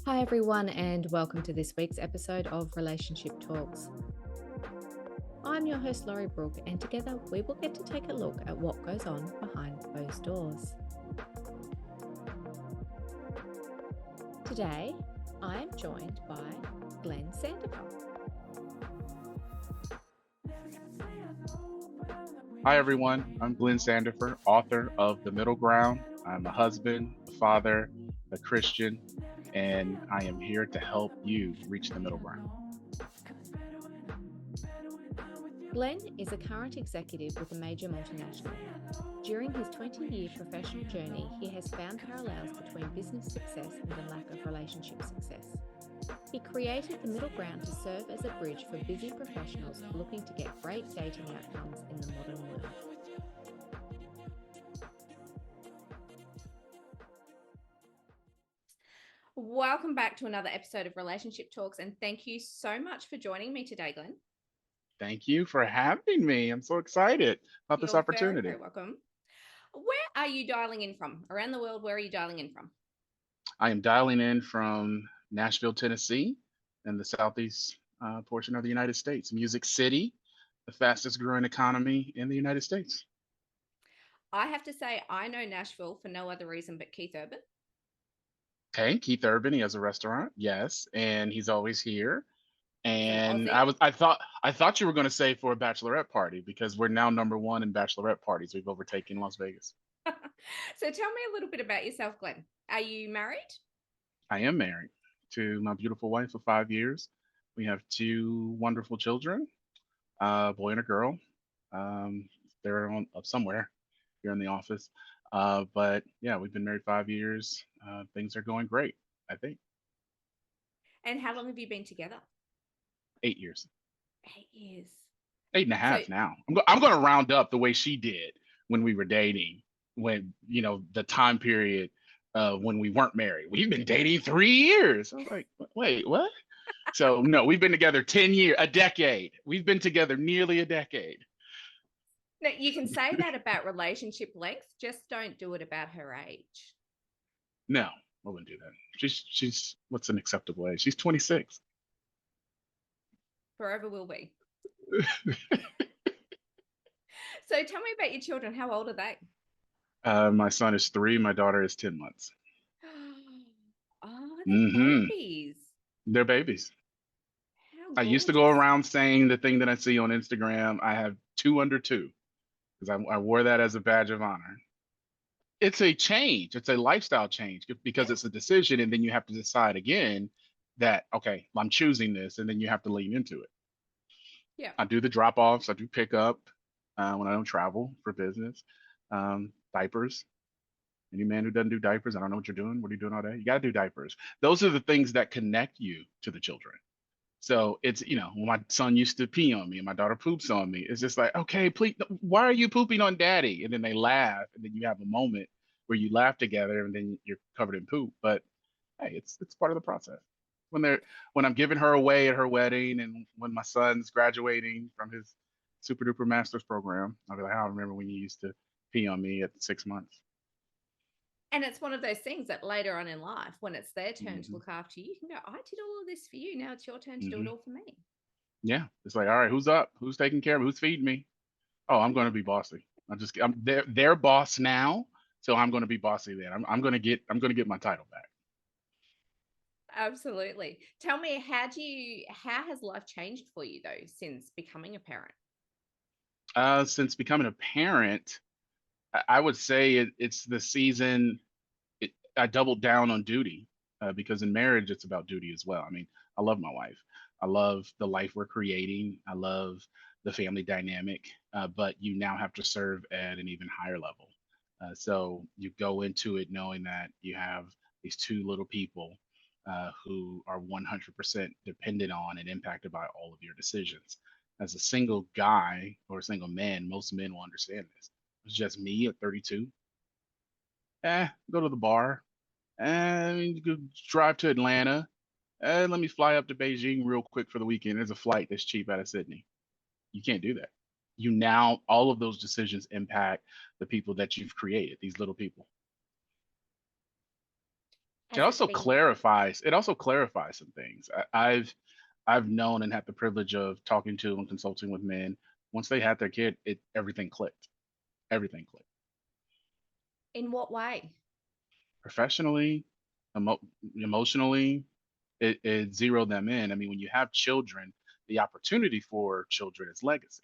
Hi, everyone, and welcome to this week's episode of Relationship Talks. I'm your host, Laurie Brooke, and together we will get to take a look at what goes on behind closed doors. Today, I am joined by Glenn Sandifer. Hi, everyone. I'm Glenn Sandifer, author of The Middle Ground. I'm a husband, a father, a Christian, and I am here to help you reach the middle ground. Glenn is a current executive with a major multinational. During his 20-year professional journey, he has found parallels between business success and the lack of relationship success. He created the middle ground to serve as a bridge for busy professionals looking to get great dating outcomes in the modern world. Welcome back to another episode of Relationship Talks, and thank you so much for joining me today, Glenn. Thank you for having me. I'm so excited about this You're very, opportunity. very welcome. Where are you dialing in from? Around the world, where are you dialing in from? I am dialing in from Nashville, Tennessee, in the southeast portion of the United States. Music City, the fastest growing economy in the United States. I have to say, I know Nashville for no other reason but Keith Urban. Okay, Keith Urban, he has a restaurant, yes, and he's always here. He's an And Aussie. I thought you were going to say for a bachelorette party because we're now number one in bachelorette parties. We've overtaken Las Vegas. So tell me a little bit about yourself, Glenn. Are you married? I am married to my beautiful wife of 5 years. We have two wonderful children, a boy and a girl. Um, they're on up somewhere here in the office. But yeah, we've been married 5 years. Things are going great, I think. And how long have you been together? 8 years. 8 years. Eight and a So, half now. I'm going to round up the way she did when we were dating, when, the time period when we weren't married. We've been dating 3 years. I was like, wait, what? So, no, we've been together 10 years, a decade. We've been together nearly a decade. now you can say that about relationship length, just don't do it about her age. No, I wouldn't do that. She's what's an acceptable age? She's 26. Forever will be. So tell me about your children. How old are they? My son is 3. My daughter is 10 months. Oh, they're Hmm. babies. They're babies. How I used to go gorgeous. around saying the thing that I see on Instagram. I have 2 under 2 because I wore that as a badge of honor. It's a change. It's a lifestyle change because Yep. it's a decision, and then you have to decide again that okay, I'm choosing this, and then you have to lean into it. Yeah. I do the drop offs. I do pick up when I don't travel for business. Diapers. Any man who doesn't do diapers, I don't know what you're doing. What are you doing all day? You got to do diapers. Those are the things that connect you to the children. So it's, when my son used to pee on me and my daughter poops on me, it's just like, okay, please, why are you pooping on daddy? And then they laugh, and then you have a moment where you laugh together, and then you're covered in poop. But hey, it's part of the process. When I'm giving her away at her wedding, and when my son's graduating from his super duper master's program, I'll be like, I remember when you used to pee on me at 6 months. And it's one of those things that later on in life, when it's their turn to Hmm. look after you, you can go, I did all of this for you. Now it's your turn to do it Hmm. all for me. Yeah, it's like, all right, who's up? Who's taking care of? Who's feeding me? Oh, I'm going to be bossy. I'm their boss now, so I'm going to be bossy then. I'm going to get my title back. Absolutely. Tell me, how has life changed for you though since becoming a parent? Since becoming a parent, I would say it's the season. I doubled down on duty because in marriage it's about duty as well. I mean, I love my wife. I love the life we're creating. I love the family dynamic, but you now have to serve at an even higher level. So you go into it knowing that you have these two little people who are 100% dependent on and impacted by all of your decisions. As a single guy or a single man, most men will understand this. It's just me at 32. Go to the bar, and go drive to Atlanta. Let me fly up to Beijing real quick for the weekend. There's a flight that's cheap out of Sydney. You can't do that. You now, all of those decisions impact the people that you've created, these little people. It Has it also been? clarifies. It also clarifies some things. I've known and had the privilege of talking to and consulting with men. Once they had their kid, it everything clicked. Everything clicked. In what way? Professionally, emo- emotionally, it zeroed them in. I mean, when you have children, the opportunity for children is legacy.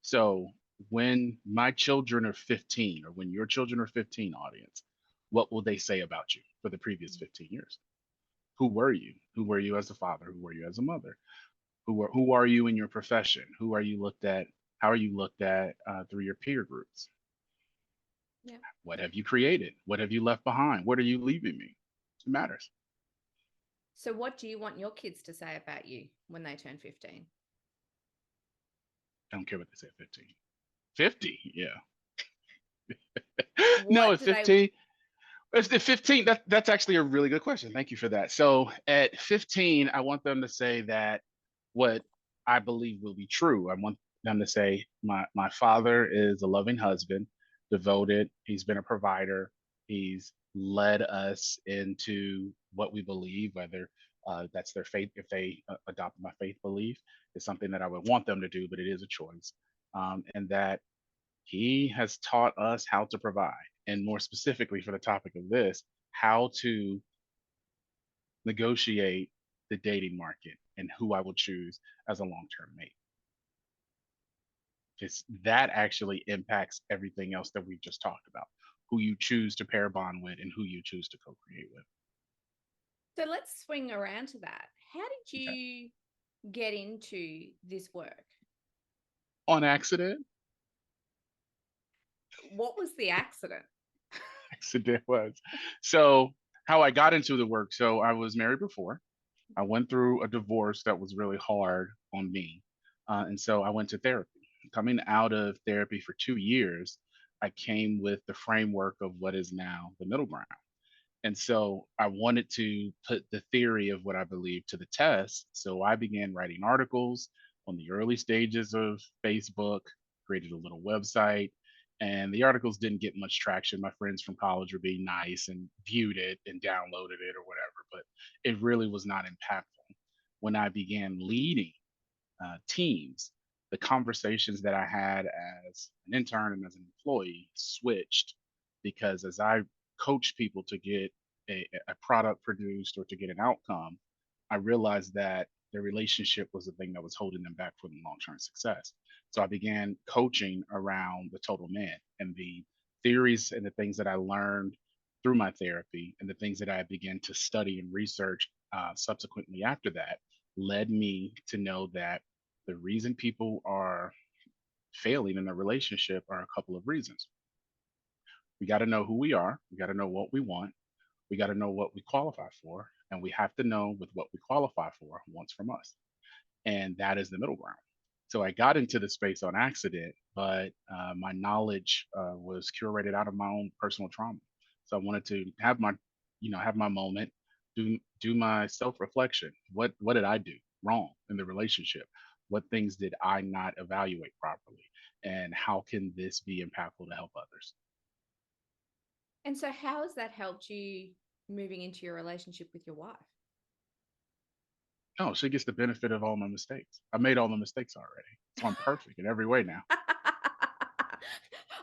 So when my children are 15, or when your children are 15, audience, what will they say about you for the previous 15 years? Who were you? Who were you as a father? Who were you as a mother? Who are you in your profession? Who are you looked at? How are you looked at through your peer groups? Yeah. What have you created? What have you left behind? What are you leaving me? It matters. So, what do you want your kids to say about you when they turn 15? I don't care what they say at 15. 50, yeah. No, What at do they? 15, it's at 15. That's actually a really good question. Thank you for that. So at 15, I want them to say that what I believe will be true. I want them to say my father is a loving husband, devoted. He's been a provider. He's led us into what we believe, whether that's their faith. If they adopt my faith belief, is something that I would want them to do, but it is a choice. And that he has taught us how to provide, and more specifically for the topic of this, how to negotiate the dating market and who I will choose as a long-term mate. Because that actually impacts everything else that we've just talked about. Who you choose to pair bond with and who you choose to co-create with. So, let's swing around to that. How did Okay. you get into this work? On accident, What was the accident? accident was. So how I got into the work. So I was married before. I went through a divorce that was really hard on me. And so I went to therapy. Coming out of therapy for 2 years, I came with the framework of what is now the middle ground. And so I wanted to put the theory of what I believe to the test. So I began writing articles on the early stages of Facebook, created a little website, and the articles didn't get much traction. My friends from college were being nice and viewed it and downloaded it or whatever, but it really was not impactful. When I began leading teams, the conversations that I had as an intern and as an employee switched because as I coached people to get a product produced or to get an outcome, I realized that the relationship was the thing that was holding them back from long term success. So I began coaching around the total man and the theories and the things that I learned through my therapy and the things that I began to study and research subsequently after that led me to know that the reason people are failing in a relationship are a couple of reasons. We got to know who we are, we got to know what we want, we got to know what we qualify for, and we have to know with what we qualify for wants from us. And that is the middle ground. So I got into the space on accident, but my knowledge was curated out of my own personal trauma. So I wanted to have my, have my moment, do my self reflection. What did I do wrong in the relationship? What things did I not evaluate properly? And how can this be impactful to help others? And so, how has that helped you moving into your relationship with your wife? No, she gets the benefit of all my mistakes. I made all the mistakes already, so I'm perfect in every way now.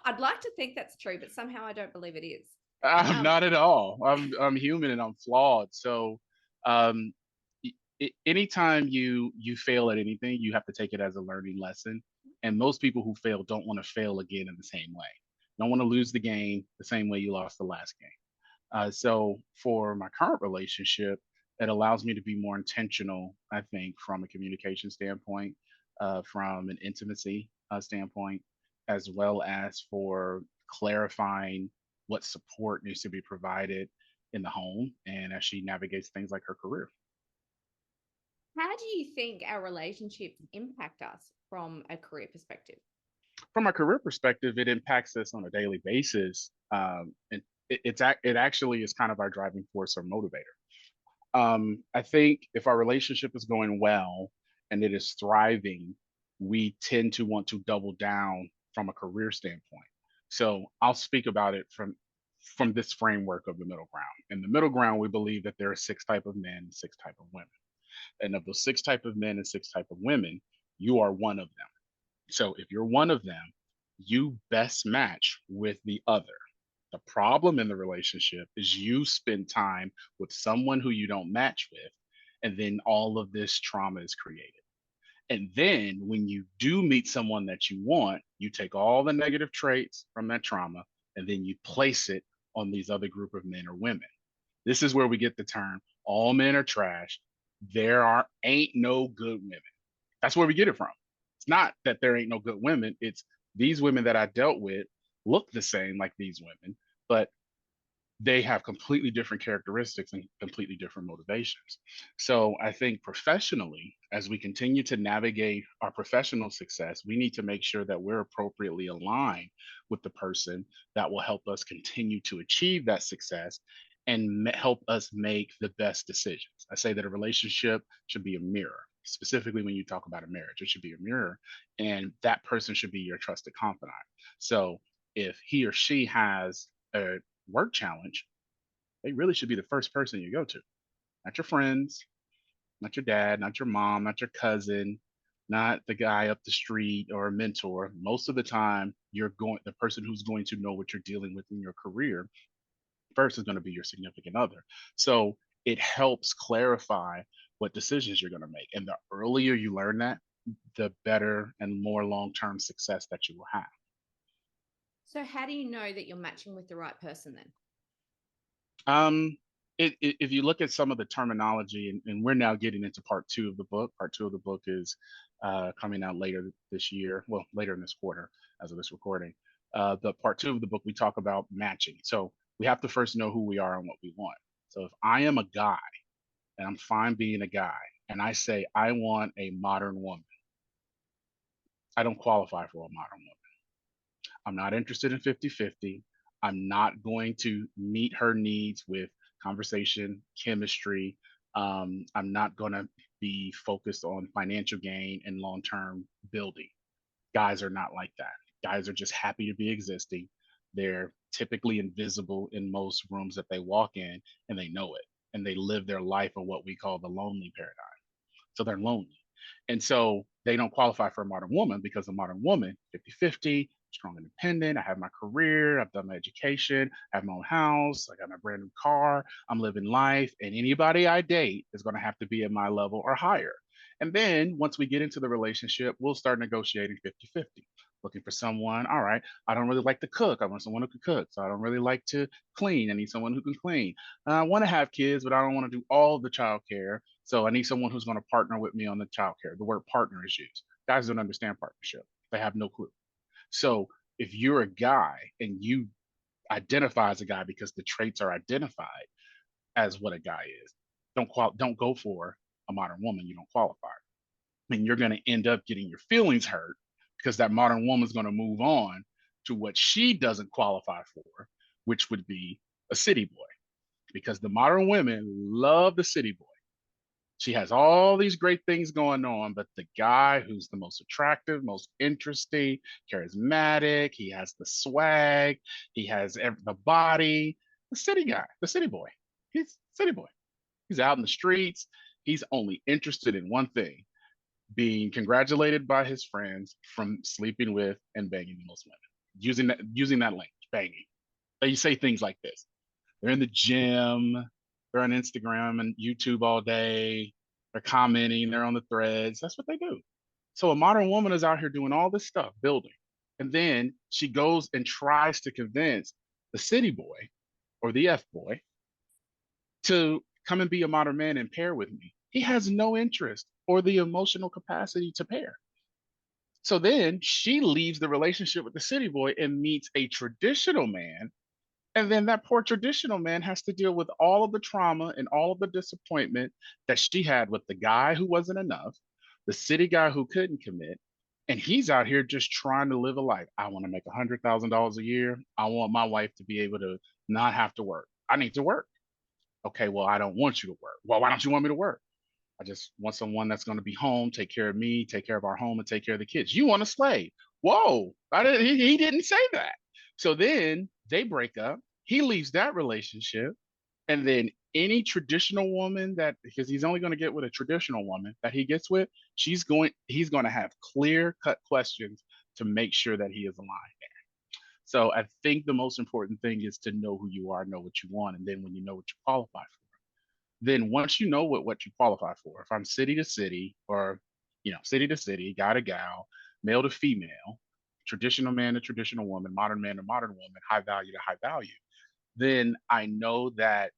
I'd like to think that's true, but somehow I don't believe it is. I'm Um, not at all. I'm human and I'm flawed. So, um, anytime you fail at anything, you have to take it as a learning lesson. And most people who fail don't want to fail again in the same way. Don't want to lose the game the same way you lost the last game. So for my current relationship, it allows me to be more intentional, I think, from a communication standpoint, from an intimacy standpoint, as well as for clarifying what support needs to be provided in the home and as she navigates things like her career. how do you think our relationships impact us from a career perspective? From a career perspective, it impacts us on a daily basis. And it actually is kind of our driving force or motivator. I think if our relationship is going well and it is thriving, we tend to want to double down from a career standpoint. So I'll speak about it from this framework of the middle ground. In the middle ground, we believe that there are six type of men and six type of women. And of those six type of men and six type of women, you are one of them. So if you're one of them, you best match with the other. The problem in the relationship is you spend time with someone who you don't match with, and then all of this trauma is created. And then when you do meet someone that you want, you take all the negative traits from that trauma and then you place it on these other group of men or women. This is where we get the term all men are trash. There are ain't no good women. That's where we get it from. It's not that there ain't no good women. It's these women that I dealt with look the same like these women, but they have completely different characteristics and completely different motivations. So I think professionally, as we continue to navigate our professional success, we need to make sure that we're appropriately aligned with the person that will help us continue to achieve that success and help us make the best decisions. I say that a relationship should be a mirror. Specifically, when you talk about a marriage, it should be a mirror, and that person should be your trusted confidant. So, if he or she has a work challenge, they really should be the first person you go to, not your friends, not your dad, not your mom, not your cousin, not the guy up the street or a mentor. Most of the time, the person who's going to know what you're dealing with in your career first is going to be your significant other. So it helps clarify what decisions you're going to make. And the earlier you learn that, the better and more long term success that you will have. So, how do you know that you're matching with the right person then? Um, if you look at some of the terminology, and we're now getting into part two of the book. Part two of the book is coming out later this year. Well, later in this quarter, as of this recording. The part two of the book, we talk about matching. So we have to first know who we are and what we want. So if I am a guy and I'm fine being a guy, and I say I want a modern woman, I don't qualify for a modern woman. I'm not interested in 50-50. I'm not going to meet her needs with conversation, chemistry. I'm not going to be focused on financial gain and long term building. Guys are not like that. Guys are just happy to be existing. They're typically invisible in most rooms that they walk in, and they know it. And they live their life in what we call the lonely paradigm. So they're lonely. And so they don't qualify for a modern woman because a modern woman, 50-50, strong independent. I have my career, I've done my education, I have my own house, I got my brand new car, I'm living life. And anybody I date is going to have to be at my level or higher. And then once we get into the relationship, we'll start negotiating 50-50. Looking for someone, all right, I don't really like to cook. I want someone who can cook. So I don't really like to clean. I need someone who can clean. I want to have kids, but I don't want to do all the childcare. So I need someone who's going to partner with me on the childcare. The word partner is used. Guys don't understand partnership. They have no clue. So if you're a guy and you identify as a guy because the traits are identified as what a guy is, don't go for a modern woman. You don't qualify. And you're going to end up getting your feelings hurt because that modern woman's going to move on to what she doesn't qualify for, which would be a city boy. Because the modern women love the city boy. She has all these great things going on, but the guy who's the most attractive, most interesting, charismatic, he has the swag, he has the body, the city guy, the city boy. He's city boy. He's out in the streets. He's only interested in one thing, being congratulated by his friends from sleeping with and banging the most women. Using that language, banging. They say things like this. They're in the gym, they're on Instagram and YouTube all day, they're commenting, they're on the threads. That's what they do. So a modern woman is out here doing all this stuff, building. And then she goes and tries to convince the city boy or the F boy to come and be a modern man and pair with me. He has no interest or the emotional capacity to pair. So then she leaves the relationship with the city boy and meets a traditional man. And then that poor traditional man has to deal with all of the trauma and all of the disappointment that she had with the guy who wasn't enough, the city guy who couldn't commit. And he's out here just trying to live a life. I want to make $100,000 a year. I want my wife to be able to not have to work. I need to work. Okay, well, I don't want you to work. Well, why don't you want me to work? I just want someone that's going to be home, take care of me, take care of our home, and take care of the kids. You want a slave? Whoa! He didn't say that. So then they break up, He leaves that relationship, and then any traditional woman that, because he's only going to get with a traditional woman that he gets with, he's going to have clear cut questions to make sure that he is aligned. So I think the most important thing is to know who you are, know what you want, and then when you know what you qualify for, then once you know what you qualify for, if I'm city to city, or city to city, guy to gal, male to female, traditional man to traditional woman, modern man to modern woman, high value to high value, then I know that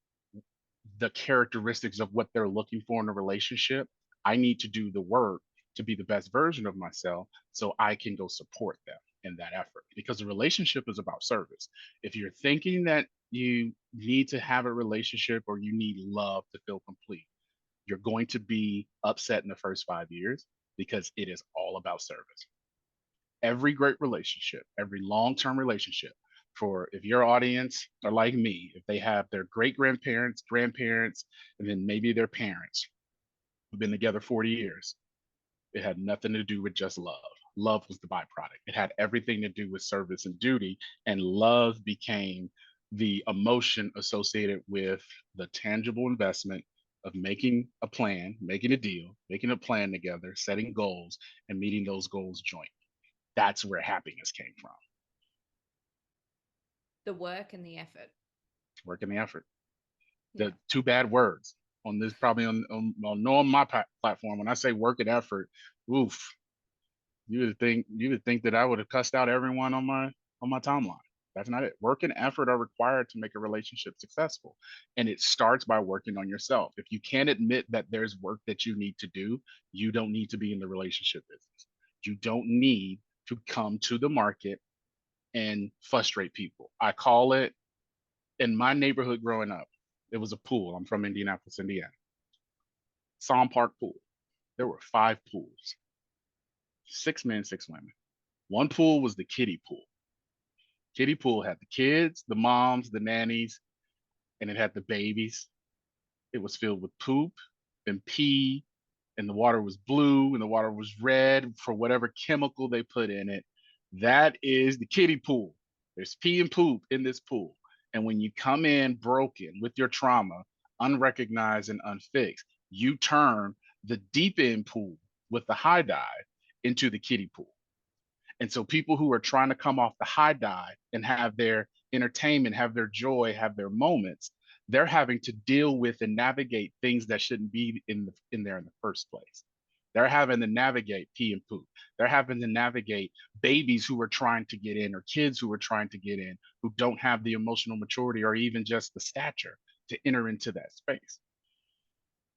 the characteristics of what they're looking for in a relationship, I need to do the work to be the best version of myself so I can go support them in that effort. Because a relationship is about service. If you're thinking that you need to have a relationship or you need love to feel complete, you're going to be upset in the first 5 years because it is all about service. Every great relationship, every long term relationship, for if your audience are like me, if they have their great grandparents, grandparents, and then maybe their parents who've been together 40 years, it had nothing to do with just love. Love was the byproduct. It had everything to do with service and duty, and love became the emotion associated with the tangible investment of making a plan, making a deal, making a plan together, setting goals, and meeting those goals joint. That's where happiness came from. The work and the effort. Work and the effort. Yeah. The two bad words on this, probably on my platform. When I say work and effort, oof, you would think that I would have cussed out everyone on my timeline. That's not it. Work and effort are required to make a relationship successful. And it starts by working on yourself. If you can't admit that there's work that you need to do, you don't need to be in the relationship business. You don't need to come to the market and frustrate people. I call it, in my neighborhood growing up, it was a pool. I'm from Indianapolis, Indiana. Psalm Park Pool. There were 5 pools, 6 men, 6 women. One pool was the kiddie pool. Kiddie pool had the kids, the moms, the nannies, and it had the babies. It was filled with poop and pee, and the water was blue and the water was red for whatever chemical they put in it. That is the kiddie pool. There's pee and poop in this pool. And when you come in broken with your trauma, unrecognized and unfixed, you turn the deep end pool with the high dive into the kiddie pool. And so people who are trying to come off the high dive and have their entertainment, have their joy, have their moments, they're having to deal with and navigate things that shouldn't be in there in the first place. They're having to navigate pee and poop. They're having to navigate babies who are trying to get in, or kids who are trying to get in, who don't have the emotional maturity or even just the stature to enter into that space.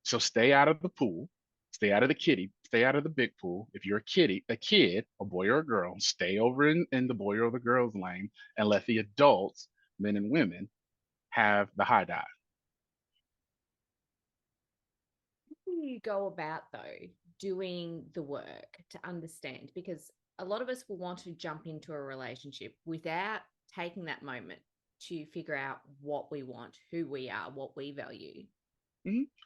So stay out of the pool, stay out of the kiddie, stay out of the big pool. If you're a kid, a boy or a girl, stay over in the boy or the girl's lane and let the adults, men and women, have the high dive. How do you go about, though, doing the work to understand? Because a lot of us will want to jump into a relationship without taking that moment to figure out what we want, who we are, what we value.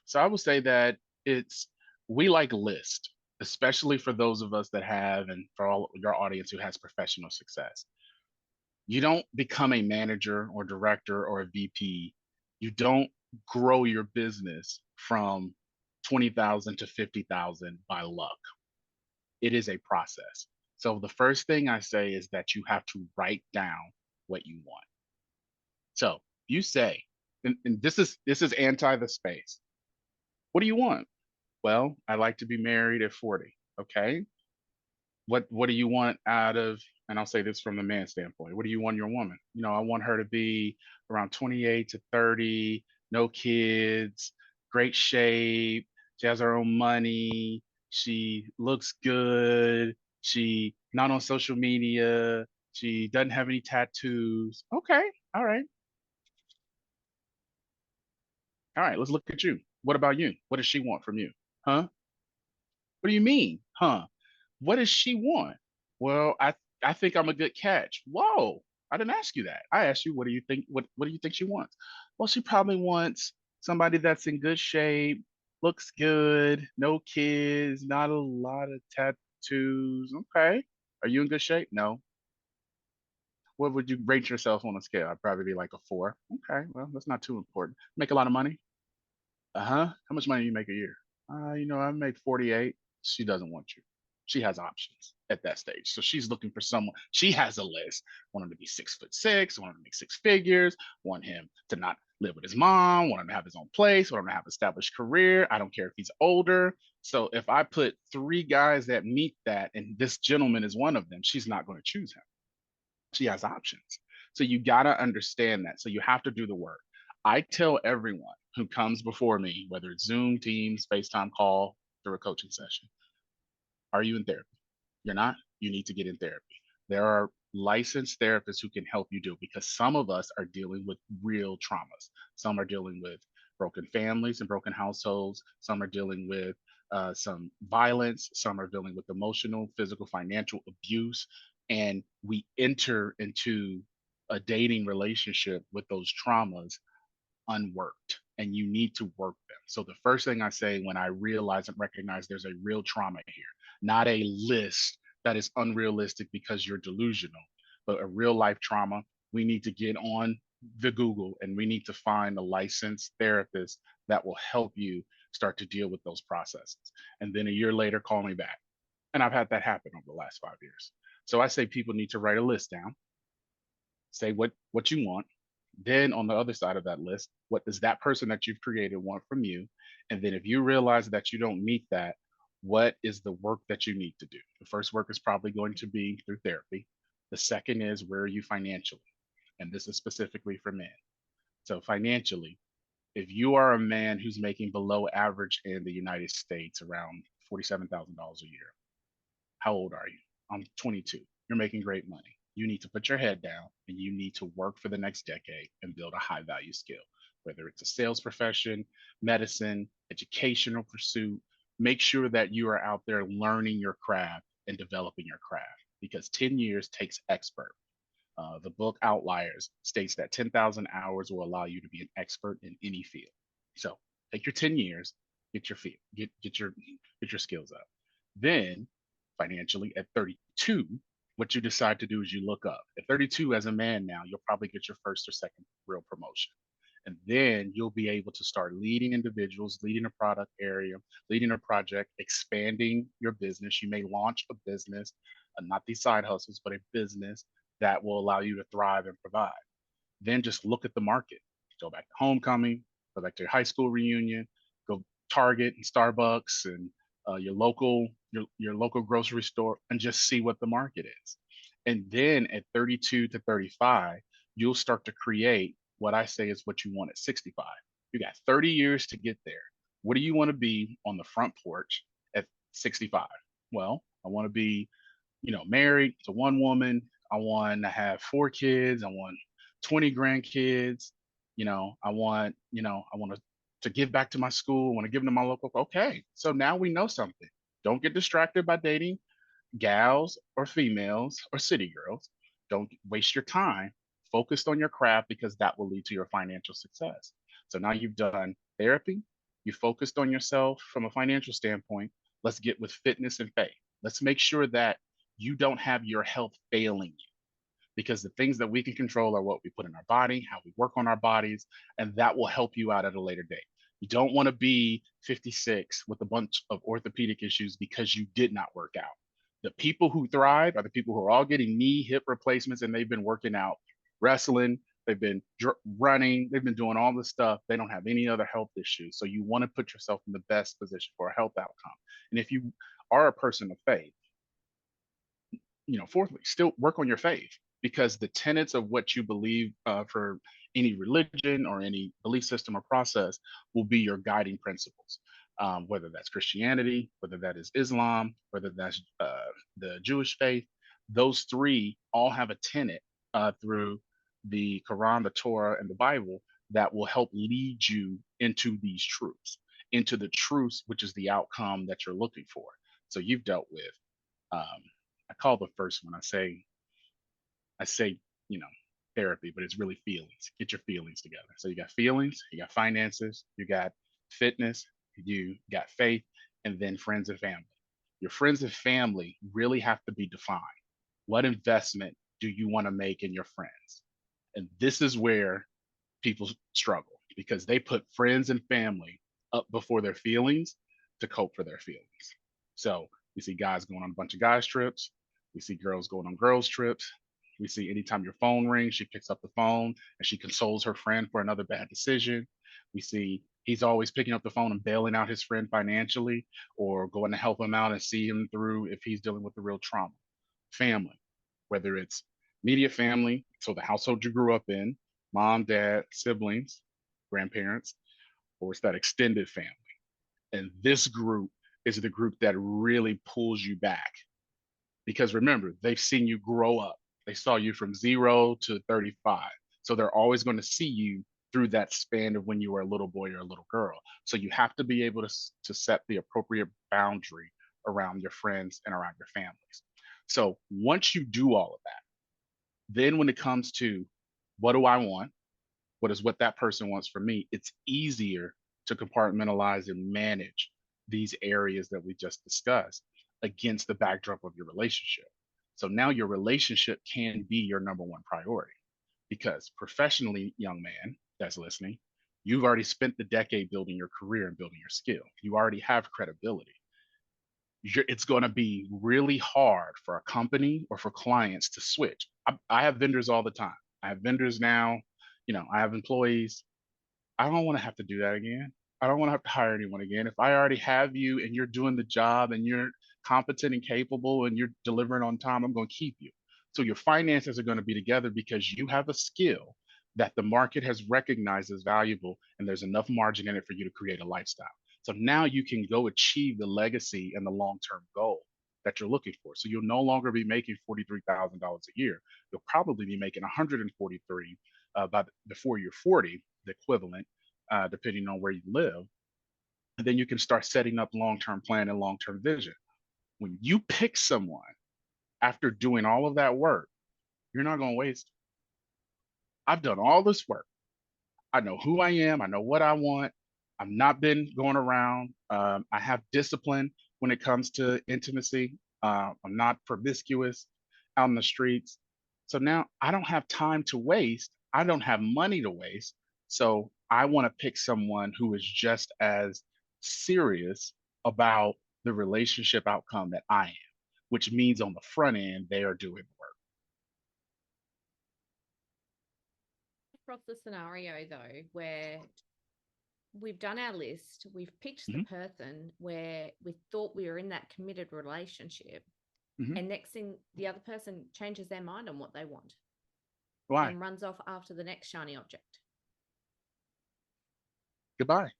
So I would say that it's we like list, especially for those of us that have, and for all your audience who has professional success. You don't become a manager or director or a VP. You don't grow your business from 20,000 to 50,000 by luck. It is a process. So the first thing I say is that you have to write down what you want. So you say, and this is anti the space. What do you want? Well, I like to be married at 40. Okay. What do you want out of, and I'll say this from the man standpoint, what do you want your woman? I want her to be around 28 to 30, no kids, great shape, she has her own money, she looks good, she not on social media, she doesn't have any tattoos. Okay, all right, let's look at you. What about you? What does she want from you? Huh? What do you mean? Huh? What does she want? Well, I think I'm a good catch. Whoa, I didn't ask you that. I asked you, what do you think? What do you think she wants? Well, she probably wants somebody that's in good shape, looks good, no kids, not a lot of tattoos. Okay. Are you in good shape? No. What would you rate yourself on a scale? I'd probably be like a 4. Okay, well, that's not too important. Make a lot of money? Uh-huh. How much money do you make a year? I make 48. She doesn't want you. She has options at that stage. So she's looking for someone. She has a list. Want him to be 6'6", want him to make six figures, want him to not live with his mom, want him to have his own place, want him to have established career. I don't care if he's older. So if I put three guys that meet that and this gentleman is one of them, she's not going to choose him. She has options. So you got to understand that. So you have to do the work. I tell everyone who comes before me, whether it's Zoom, Teams, FaceTime call, or a coaching session, are you in therapy? You're not? You need to get in therapy. There are licensed therapists who can help you do it because some of us are dealing with real traumas. Some are dealing with broken families and broken households. Some are dealing with some violence. Some are dealing with emotional, physical, financial abuse. And we enter into a dating relationship with those traumas unworked, and you need to work them. So the first thing I say when I realize and recognize there's a real trauma here, not a list that is unrealistic because you're delusional, but a real life trauma, we need to get on the Google and we need to find a licensed therapist that will help you start to deal with those processes. And then a year later, call me back. And I've had that happen over the last 5 years. So I say people need to write a list down, say what you want. Then on the other side of that list, what does that person that you've created want from you? And then if you realize that you don't meet that, what is the work that you need to do? The first work is probably going to be through therapy. The second is, where are you financially? And this is specifically for men. So financially, if you are a man who's making below average in the United States, around $47,000 a year, how old are you? I'm 22. You're making great money. You need to put your head down and you need to work for the next decade and build a high value skill, whether it's a sales profession, medicine, educational pursuit. Make sure that you are out there learning your craft and developing your craft because 10 years takes expert. The book Outliers states that 10,000 hours will allow you to be an expert in any field. So take your 10 years, get your field, get your skills up. Then financially at 32, what you decide to do is you look up. At 32 as a man now, you'll probably get your first or second real promotion. And then you'll be able to start leading individuals, leading a product area, leading a project, expanding your business. You may launch a business, not these side hustles, but a business that will allow you to thrive and provide. Then just look at the market. Go back to homecoming, go back to your high school reunion, go Target and Starbucks and your local grocery store, and just see what the market is. And then at 32 to 35, you'll start to create what I say is what you want at 65. You got 30 years to get there. What do you want to be on the front porch at 65? Well, I want to be married to one woman. I want to have 4 kids. I want 20 grandkids. I want to give back to my school. I want to give them to my local. Okay. So now we know something. Don't get distracted by dating gals or females or city girls. Don't waste your time focused on your craft because that will lead to your financial success. So now you've done therapy, you focused on yourself from a financial standpoint. Let's get with fitness and faith. Let's make sure that you don't have your health failing you because the things that we can control are what we put in our body, how we work on our bodies, and that will help you out at a later date. You don't want to be 56 with a bunch of orthopedic issues because you did not work out. The people who thrive are the people who are all getting knee, hip replacements, and they've been working out, wrestling, they've been running, they've been doing all this stuff. They don't have any other health issues. So you want to put yourself in the best position for a health outcome. And if you are a person of faith, fourthly, still work on your faith because the tenets of what you believe for any religion or any belief system or process will be your guiding principles. Whether that's Christianity, whether that is Islam, whether that's the Jewish faith, those three all have a tenet through the Quran, the Torah, and the Bible that will help lead you into these truths, into the truths, which is the outcome that you're looking for. So you've dealt with um, I call the first one. I say, you know, therapy, but it's really feelings. Get your feelings together. So you got feelings, you got finances, you got fitness, you got faith, and then friends and family. Your friends and family really have to be defined. What investment do you want to make in your friends? And this is where people struggle because they put friends and family up before their feelings to cope for their feelings. So we see guys going on a bunch of guys trips. We see girls going on girls trips. We see anytime your phone rings, she picks up the phone and she consoles her friend for another bad decision. We see he's always picking up the phone and bailing out his friend financially or going to help him out and see him through if he's dealing with the real trauma. Family, whether it's immediate family, so the household you grew up in, mom, dad, siblings, grandparents, or it's that extended family. And this group is the group that really pulls you back because remember, they've seen you grow up. They saw you from 0 to 35. So they're always going to see you through that span of when you were a little boy or a little girl. So you have to be able to set the appropriate boundary around your friends and around your families. So once you do all of that, then when it comes to what do I want? What is what that person wants from me? It's easier to compartmentalize and manage these areas that we just discussed against the backdrop of your relationship. So now your relationship can be your number one priority because professionally, young man that's listening, you've already spent the decade building your career and building your skill. You already have credibility. It's going to be really hard for a company or for clients to switch. I have vendors all the time. I have vendors now, I have employees. I don't want to have to do that again. I don't want to have to hire anyone again. If I already have you and you're doing the job and you're competent and capable and you're delivering on time, I'm going to keep you. So your finances are going to be together because you have a skill that the market has recognized as valuable and there's enough margin in it for you to create a lifestyle. So now you can go achieve the legacy and the long-term goal that you're looking for. So you'll no longer be making $43,000 a year. You'll probably be making 143 before you're 40, the equivalent, depending on where you live. And then you can start setting up long-term plan and long-term vision. When you pick someone after doing all of that work, you're not going to waste. I've done all this work. I know who I am. I know what I want. I've not been going around. I have discipline when it comes to intimacy. I'm not promiscuous out in the streets. So now I don't have time to waste. I don't have money to waste. So I want to pick someone who is just as serious about the relationship outcome that I am, which means on the front end, they are doing the work. Across the scenario though, where we've done our list, we've picked the Mhm, person where we thought we were in that committed relationship, mhm. and next thing the other person changes their mind on what they want Why? and runs off after the next shiny object. Goodbye.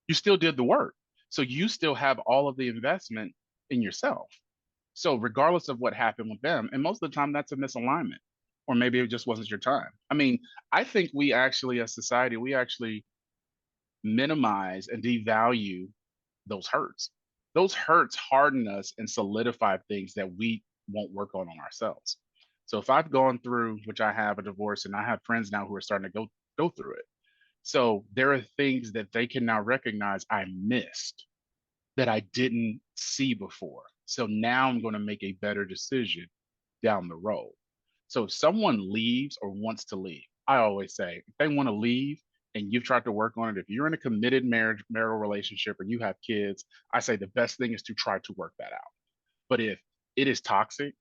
You still did the work. So you still have all of the investment in yourself. So regardless of what happened with them, and most of the time that's a misalignment, or maybe it just wasn't your time. I mean, I think we actually, as society, we actually minimize and devalue those hurts. Those hurts harden us and solidify things that we won't work on ourselves. So if I've gone through, which I have, a divorce, and I have friends now who are starting to go through it. So there are things that they can now recognize I missed that I didn't see before. So now I'm going to make a better decision down the road. So if someone leaves or wants to leave, I always say if they want to leave and you've tried to work on it, if you're in a committed marital relationship or you have kids, I say the best thing is to try to work that out. But if it is toxic,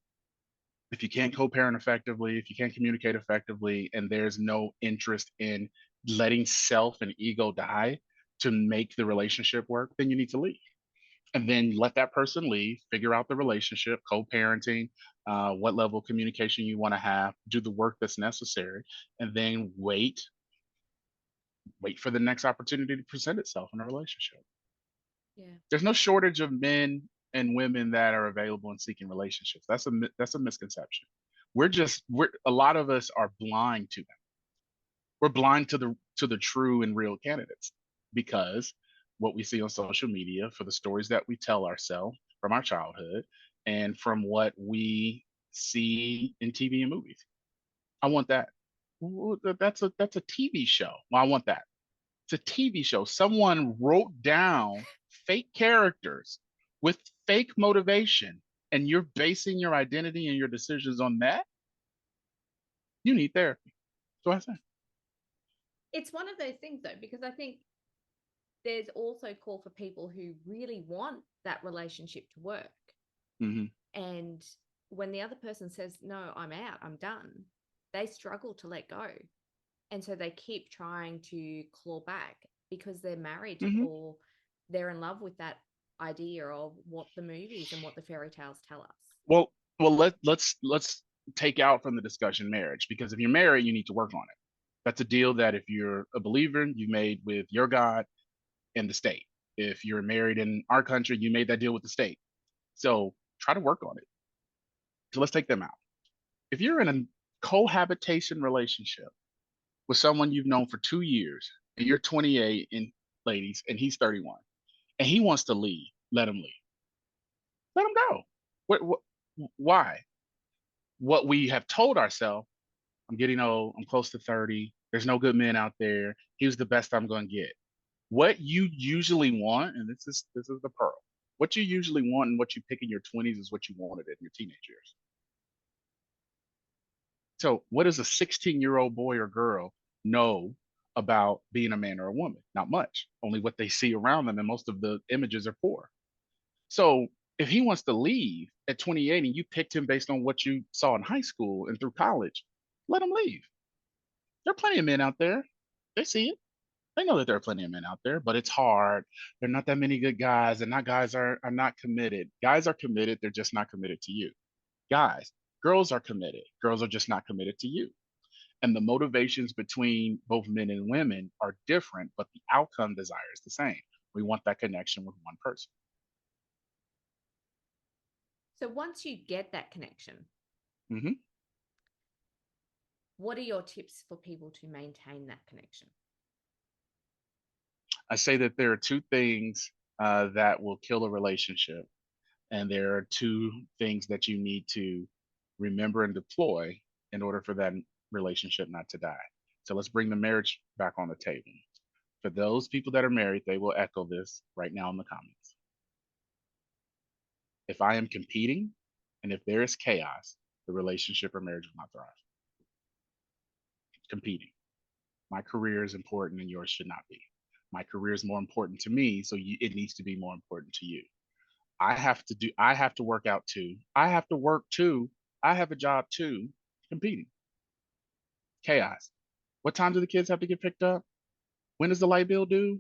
if you can't co-parent effectively, if you can't communicate effectively, and there's no interest in letting self and ego die to make the relationship work, then you need to leave and then let that person leave, figure out the relationship, co-parenting, what level of communication you want to have, do the work that's necessary, and then wait for the next opportunity to present itself in a relationship. Yeah. There's no shortage of men and women that are available and seeking relationships. That's a misconception. We're a lot of us are blind to them. We're blind to the true and real candidates because what we see on social media for the stories that we tell ourselves from our childhood and from what we see in TV and movies. I want that. Well, that's a TV show. Well, I want that. It's a TV show. Someone wrote down fake characters with fake motivation and you're basing your identity and your decisions on that, you need therapy. So I say, It's one of those things though, because I think there's also call for people who really want that relationship to work. mm-hmm, And when the other person says, no, I'm out, I'm done, they struggle to let go. And so they keep trying to claw back because they're married mm-hmm. or they're in love with that idea of what the movies and what the fairy tales tell us. Well, let's take out from the discussion marriage, because if you're married, you need to work on it. That's a deal that if you're a believer, you made with your God and the state. If you're married in our country, you made that deal with the state. So try to work on it. So let's take them out. If you're in a cohabitation relationship with someone you've known for 2 years, and you're 28 and ladies, and he's 31, and he wants to leave, let him leave. Let him go. What, why? What we have told ourselves, I'm getting old, I'm close to 30, there's no good men out there. He was the best I'm going to get. What you usually want, and this is the pearl. What you usually want and what you pick in your 20s is what you wanted in your teenage years. So, what does a 16-year-old boy or girl know about being a man or a woman? Not much. Only what they see around them, and most of the images are poor. So, if he wants to leave at 28 and you picked him based on what you saw in high school and through college, let him leave. There are plenty of men out there. They see it. They know that there are plenty of men out there, but it's hard. There are not that many good guys, and not guys are not committed. Guys are committed, they're just not committed to you. Guys, girls are committed. Girls are just not committed to you. And the motivations between both men and women are different, but the outcome desire is the same. We want that connection with one person. So once you get that connection, Hmm. what are your tips for people to maintain that connection? I say that there are two things that will kill a relationship, and there are two things that you need to remember and deploy in order for that relationship not to die. So let's bring the marriage back on the table. For those people that are married, they will echo this right now in the comments. If I am competing and if there is chaos, the relationship or marriage will not thrive. Competing. My career is important and yours should not be. My career is more important to me, so it needs to be more important to you. I have to work out too. I have to work too. I have a job too. Competing. Chaos. What time do the kids have to get picked up? When is the light bill due?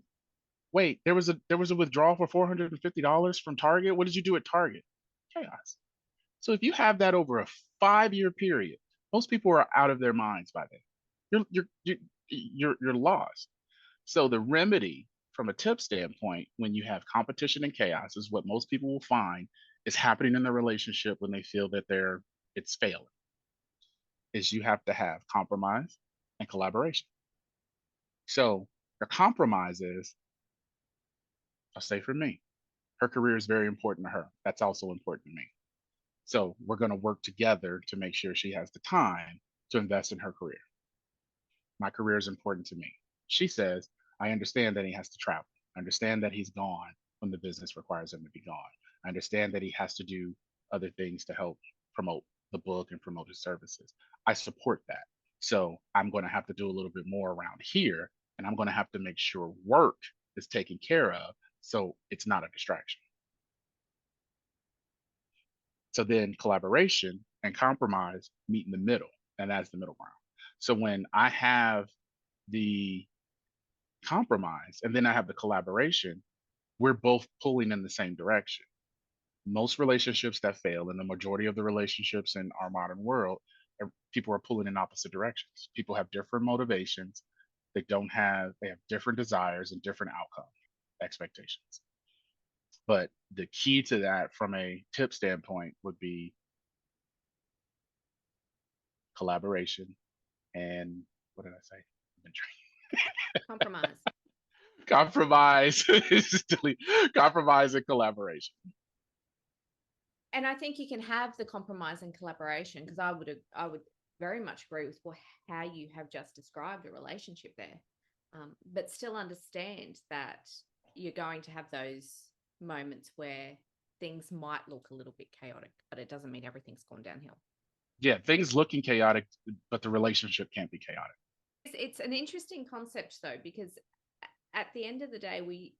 Wait, there was a withdrawal for $450 from Target. What did you do at Target? Chaos. So if you have that over a 5-year period, most people are out of their minds by then. You're lost. So the remedy from a tip standpoint, when you have competition and chaos, is what most people will find is happening in the relationship when they feel that it's failing. Is you have to have compromise and collaboration. So the compromise is, I'll say for me, her career is very important to her. That's also important to me. So we're going to work together to make sure she has the time to invest in her career. My career is important to me. She says, I understand that he has to travel. I understand that he's gone when the business requires him to be gone. I understand that he has to do other things to help promote the book and promote his services. I support that. So I'm going to have to do a little bit more around here, and I'm going to have to make sure work is taken care of so it's not a distraction. So then collaboration and compromise meet in the middle, and that's the middle ground. So when I have the compromise and then I have the collaboration, we're both pulling in the same direction. Most relationships that fail, and the majority of the relationships in our modern world, people are pulling in opposite directions. People have different motivations. They have different desires and different outcome expectations. But the key to that from a tip standpoint would be collaboration and what did I say? Compromise. Compromise, compromise and collaboration. And I think you can have the compromise and collaboration because I would very much agree with how you have just described a relationship there, but still understand that you're going to have those moments where things might look a little bit chaotic, but it doesn't mean everything's gone downhill. Yeah, things looking chaotic, but the relationship can't be chaotic. It's an interesting concept though, because at the end of the day, we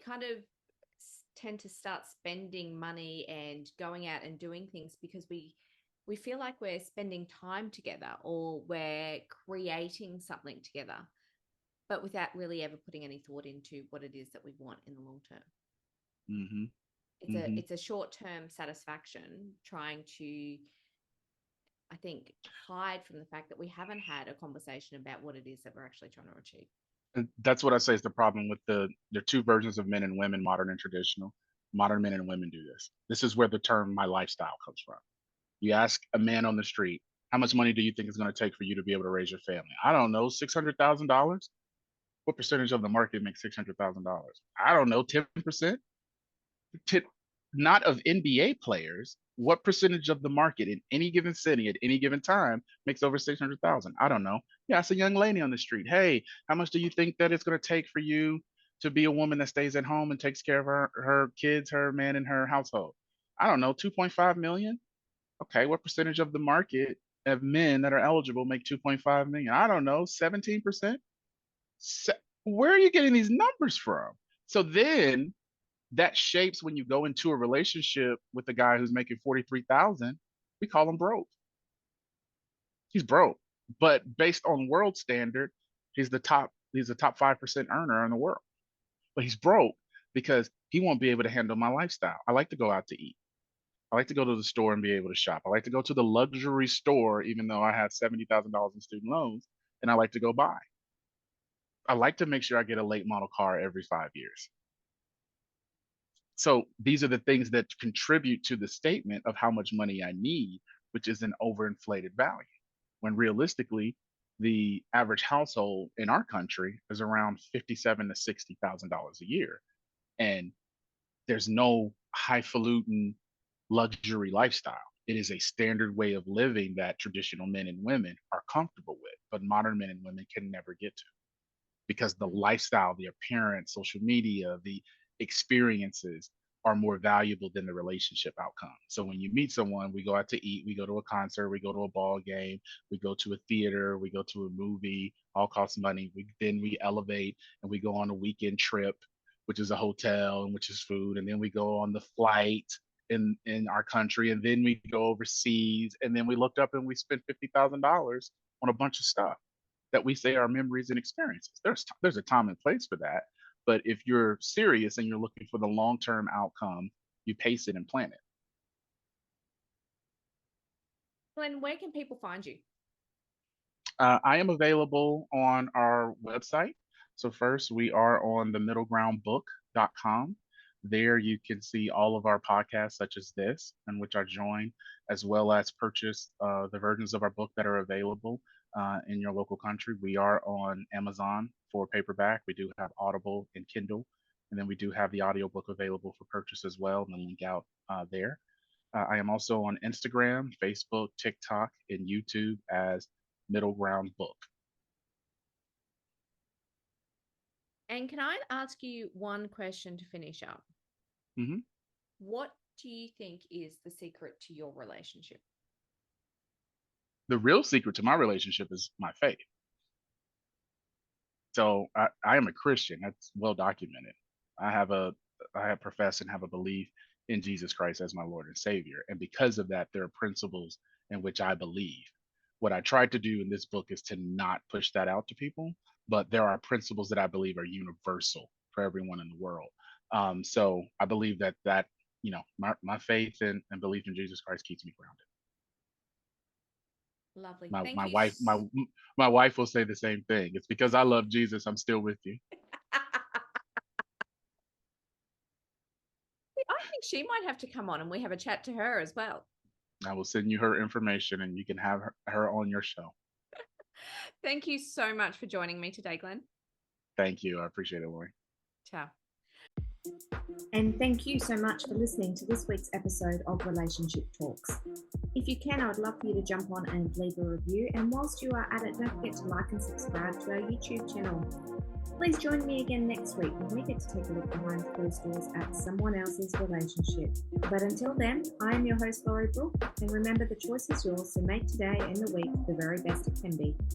kind of tend to start spending money and going out and doing things because we feel like we're spending time together or we're creating something together, but without really ever putting any thought into what it is that we want in the long term. Mm-hmm. It's a short-term satisfaction trying to, I think, hide from the fact that we haven't had a conversation about what it is that we're actually trying to achieve. And that's what I say is the problem with the two versions of men and women, modern and traditional. Modern men and women do this. This is where the term "my lifestyle" comes from. You ask a man on the street, how much money do you think it's going to take for you to be able to raise your family? I don't know, $600,000. What percentage of the market makes $600,000? I don't know, 10%. Not of NBA players. What percentage of the market in any given city at any given time makes over 600,000? I don't know. Yeah, it's a young lady on the street. Hey, how much do you think that it's going to take for you to be a woman that stays at home and takes care of her kids, her man, and her household? I don't know, 2.5 million. Okay, what percentage of the market of men that are eligible make 2.5 million? I don't know, 17%. Where are you getting these numbers from? So then that shapes when you go into a relationship with a guy who's making 43,000, we call him broke. He's broke. But based on world standard, he's the top 5% earner in the world. But he's broke because he won't be able to handle my lifestyle. I like to go out to eat. I like to go to the store and be able to shop. I like to go to the luxury store, even though I have $70,000 in student loans, and I like to go buy. I like to make sure I get a late model car every 5 years. So these are the things that contribute to the statement of how much money I need, which is an overinflated value. When realistically, the average household in our country is around $57,000 to $60,000 a year, and there's no highfalutin luxury lifestyle. It is a standard way of living that traditional men and women are comfortable with, but modern men and women can never get to because the lifestyle, the appearance, social media, the experiences are more valuable than the relationship outcome. So when you meet someone, we go out to eat, we go to a concert, we go to a ball game, we go to a theater, we go to a movie, all costs money. Then we elevate and we go on a weekend trip, which is a hotel and which is food, and then we go on the flight in our country, and then we go overseas, and then we look up and we spend $50,000 on a bunch of stuff that we say are memories and experiences. There's a time and place for that, but if you're serious and you're looking for the long term outcome, you pace it and plan it. Glenn, where can people find you? I am available on our website. So first, we are on the middlegroundbook.com. There you can see all of our podcasts, such as this, in which I join, as well as purchase the versions of our book that are available in your local country. We are on Amazon for paperback. We do have Audible and Kindle, and then we do have the audiobook available for purchase as well, and the link out there. I am also on Instagram, Facebook, TikTok, and YouTube as Middle Ground Book. And can I ask you one question to finish up? Mm-hmm. What do you think is the secret to your relationship? The real secret to my relationship is my faith. So I am a Christian. That's well documented. I have a I have professed and have a belief in Jesus Christ as my Lord and Savior. And because of that, there are principles in which I believe. What I tried to do in this book is to not push that out to people, but there are principles that I believe are universal for everyone in the world. So I believe that my faith and belief in Jesus Christ keeps me grounded. Lovely. My Thank my you. wife my wife will say the same thing. It's because I love Jesus, I'm still with you. I think she might have to come on and we have a chat to her as well. I will send you her information and you can have her on your show. Thank you so much for joining me today, Glenn. Thank you. I appreciate it, Lori. Ciao. And thank you so much for listening to this week's episode of Relationship Talks. If you can, I would love for you to jump on and leave a review. And whilst you are at it, don't forget to like and subscribe to our YouTube channel. Please join me again next week when we get to take a look behind closed doors at someone else's relationship. But until then, I am your host, Laurie Brooke, and remember the choice is yours, so make today and the week the very best it can be.